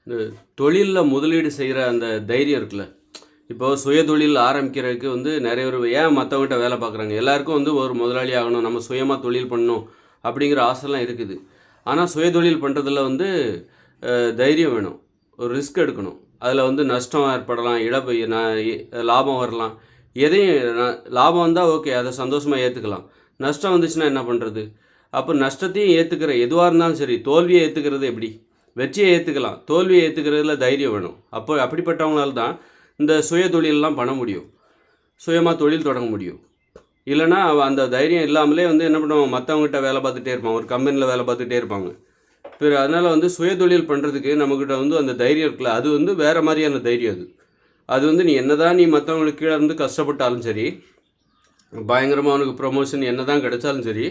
இந்த தொழிலில் முதலீடு செய்கிற அந்த தைரியம் இருக்குல்ல. இப்போ சுய தொழில் ஆரம்பிக்கிறதுக்கு நிறைய பேர் ஏன் மற்றவங்ககிட்ட வேலை பார்க்குறாங்க. எல்லாருக்கும் ஒரு முதலாளி ஆகணும், நம்ம சுயமாக தொழில் பண்ணணும் அப்படிங்கிற ஆசைலாம் இருக்குது. ஆனால் சுய தொழில் பண்ணுறதுல தைரியம் வேணும், ஒரு ரிஸ்க் எடுக்கணும். அதில் நஷ்டம் ஏற்படலாம், இழப்பு லாபம் வரலாம். எதையும் லாபம் வந்தால் ஓகே, அதை சந்தோஷமாக ஏற்றுக்கலாம். நஷ்டம் வந்துச்சுன்னா என்ன பண்ணுறது? அப்போ நஷ்டத்தையும் ஏற்றுக்கிற எதுவாக இருந்தாலும் சரி, தோல்வியை ஏற்றுக்கிறது எப்படி? வெற்றியை ஏற்றுக்கலாம், தோல்வியை ஏற்றுக்கிறதுல தைரியம் வேணும். அப்படிப்பட்டவங்களால தான் இந்த சுய தொழிலெலாம் பண்ண முடியும், சுயமாக தொழில் தொடங்க முடியும். இல்லைனா அந்த தைரியம் இல்லாமலே என்ன பண்ணுவாங்க, மற்றவங்ககிட்ட வேலை பார்த்துட்டே இருப்பாங்க, ஒரு கம்பெனியில் வேலை பார்த்துட்டே இருப்பாங்க. அதனால் சுய தொழில் பண்ணுறதுக்கு நம்மக்கிட்ட அந்த தைரியம் இருக்குல்ல, அது வேறு மாதிரியான தைரியம். அது நீ என்ன தான் மற்றவங்களுக்கு கீழே இருந்து கஷ்டப்பட்டாலும் சரி, பயங்கரமாக அவனுக்கு ப்ரொமோஷன் என்ன தான் கிடைச்சாலும் சரி,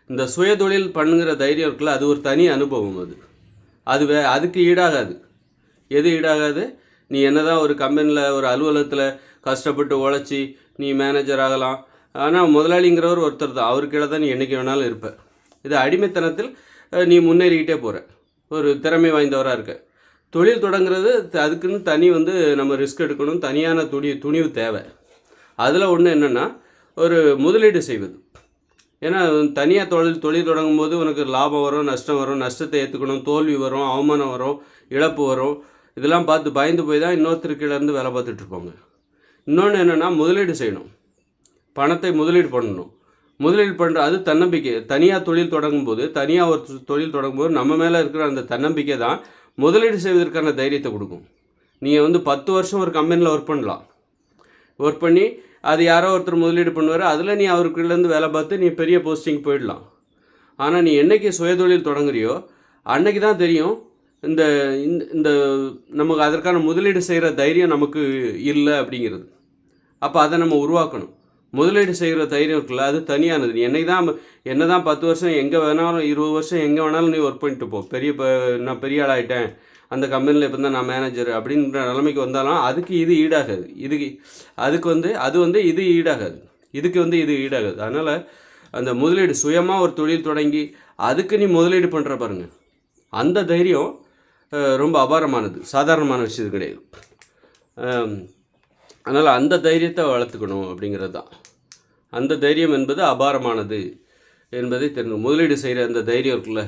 இந்த சுய தொழில் பண்ணுங்கிற தைரியம் இருக்குல்ல, அது ஒரு தனி அனுபவம். அதுக்கு ஈடாகாது. எது ஈடாகாது? நீ என்ன தான் ஒரு கம்பெனியில் ஒரு அலுவலகத்தில் கஷ்டப்பட்டு உழைச்சி நீ மேனேஜர் ஆகலாம், ஆனால் முதலாளிங்கிறவர் ஒருத்தர் தான், அவர் கீழே தான் நீ என்றைக்கு வேணாலும் இருப்ப. இது அடிமைத்தனத்தில் நீ முன்னேறிக்கிட்டே போகிற, ஒரு திறமை வாய்ந்தவராக இருக்க. தொழில் தொடங்குறது அதுக்குன்னு தனி நம்ம ரிஸ்க் எடுக்கணும், தனியான துணிவு தேவை. அதில் ஒன்று என்னென்னா, ஒரு முதலீடு செய்வது. ஏன்னா தனியாக தொழில் தொடங்கும் போது உனக்கு லாபம் வரும், நஷ்டம் வரும், நஷ்டத்தை ஏற்றுக்கணும், தோல்வி வரும், அவமானம் வரும், இழப்பு வரும். இதெல்லாம் பார்த்து பயந்து போய் தான் இன்னொருத்தருக்கிலேருந்து வேலை பார்த்துட்ருப்பாங்க. இன்னொன்று என்னென்னா, முதலீடு செய்யணும், பணத்தை முதலீடு பண்ணணும். முதலீடு பண்ணுற அது தன்னம்பிக்கை. தனியாக தொழில் தொடங்கும்போது, தனியாக ஒரு தொழில் தொடங்கும்போது நம்ம மேலே இருக்கிற அந்த தன்னம்பிக்கை தான் முதலீடு செய்வதற்கான தைரியத்தை கொடுக்கும். நீங்கள் 10 வருஷம் ஒரு கம்பெனியில் ஒர்க் பண்ணி அது யாரோ ஒருத்தர் முதலீடு பண்ணுவார், அதில் நீ அவருக்குள்ளேருந்து வேலை பார்த்து நீ பெரிய போஸ்டிங் போயிடலாம். ஆனால் நீ என்றைக்கு சுயதொழில் தொடங்குறியோ அன்னைக்கு தான் தெரியும் இந்த இந்த நமக்கு அதற்கான முதலீடு செய்கிற தைரியம் நமக்கு இல்லை அப்படிங்கிறது. அப்போ அதை நம்ம உருவாக்கணும். முதலீடு செய்கிற தைரியம் இருக்குல்ல, அது தனியானது. நீ என்ன தான் 10 வருஷம் எங்கே வேணாலும், 20 வருஷம் எங்கே வேணாலும் நீ ஒர்க் பண்ணிட்டு போ, நான் பெரிய ஆளாயிட்டேன், அந்த கம்பெனியில் இப்போ தான் நான் மேனேஜர் அப்படின்ற நிலைமைக்கு வந்தாலும் அதுக்கு இது ஈடாகாது. இது ஈடாகாது. இது ஈடாகாது. அதனால் அந்த முதலீடு சுயமாக ஒரு தொழில் தொடங்கி அதுக்கு நீ முதலீடு பண்ணுற பாருங்கள், அந்த தைரியம் ரொம்ப அபாரமானது, சாதாரணமான விஷயம் கிடையாது. அதனால் அந்த தைரியத்தை வளர்த்துக்கணும் அப்படிங்கிறது தான். அந்த தைரியம் என்பது அபாரமானது என்பதை தெரிஞ்சு முதலீடு செய்கிற அந்த தைரியம் இருக்குல்ல,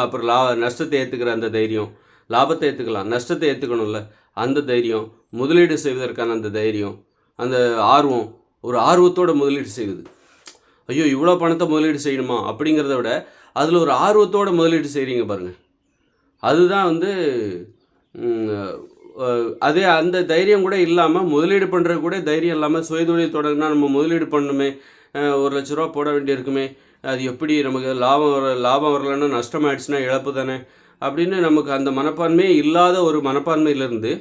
அப்புறம் நஷ்டத்தை ஏற்றுக்கிற அந்த தைரியம், லாபத்தை ஏற்றுக்கலாம், நஷ்டத்தை ஏற்றுக்கணும்ல, அந்த தைரியம், முதலீடு செய்வதற்கான அந்த தைரியம், அந்த ஆர்வம், ஒரு ஆர்வத்தோடு முதலீடு செய்வது. ஐயோ இவ்வளோ பணத்தை முதலீடு செய்யணுமா அப்படிங்கிறத விட அதில் ஒரு ஆர்வத்தோடு முதலீடு செய்கிறீங்க பாருங்கள், அதுதான் அதே அந்த தைரியம் கூட இல்லாமல், முதலீடு பண்ணுறது கூட தைரியம் இல்லாமல், சுயதொழில் தொடங்கினா நம்ம முதலீடு பண்ணணுமே, 1,00,000 ரூபா போட வேண்டியிருக்குமே, அது எப்படி நமக்கு லாபம் வரலன்னா நஷ்டமாயிடுச்சுன்னா இழப்பு தானே அப்படின்னு நமக்கு அந்த மனப்பான்மையே இல்லாத ஒரு மனப்பான்மையிலேருந்து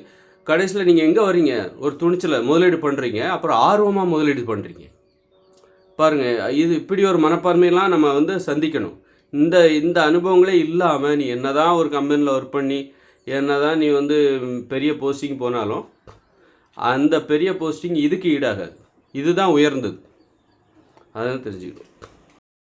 கடைசியில் நீங்கள் எங்கே வரீங்க, ஒரு துணிச்சலை முதலீடு பண்ணுறீங்க, அப்புறம் ஆர்வமாக முதலீடு பண்ணுறீங்க பாருங்கள். இப்படி ஒரு மனப்பான்மையெல்லாம் நம்ம சந்திக்கணும். இந்த அனுபவங்களே இல்லாமல் நீ என்ன தான் ஒரு கம்பெனியில் ஒர்க் பண்ணி என்ன தான் நீ பெரிய போஸ்டிங் போனாலும் அந்த பெரிய போஸ்டிங் இதுக்கு ஈடாகாது. இதுதான் உயர்ந்தது, அதான் தெரிஞ்சுக்கணும்.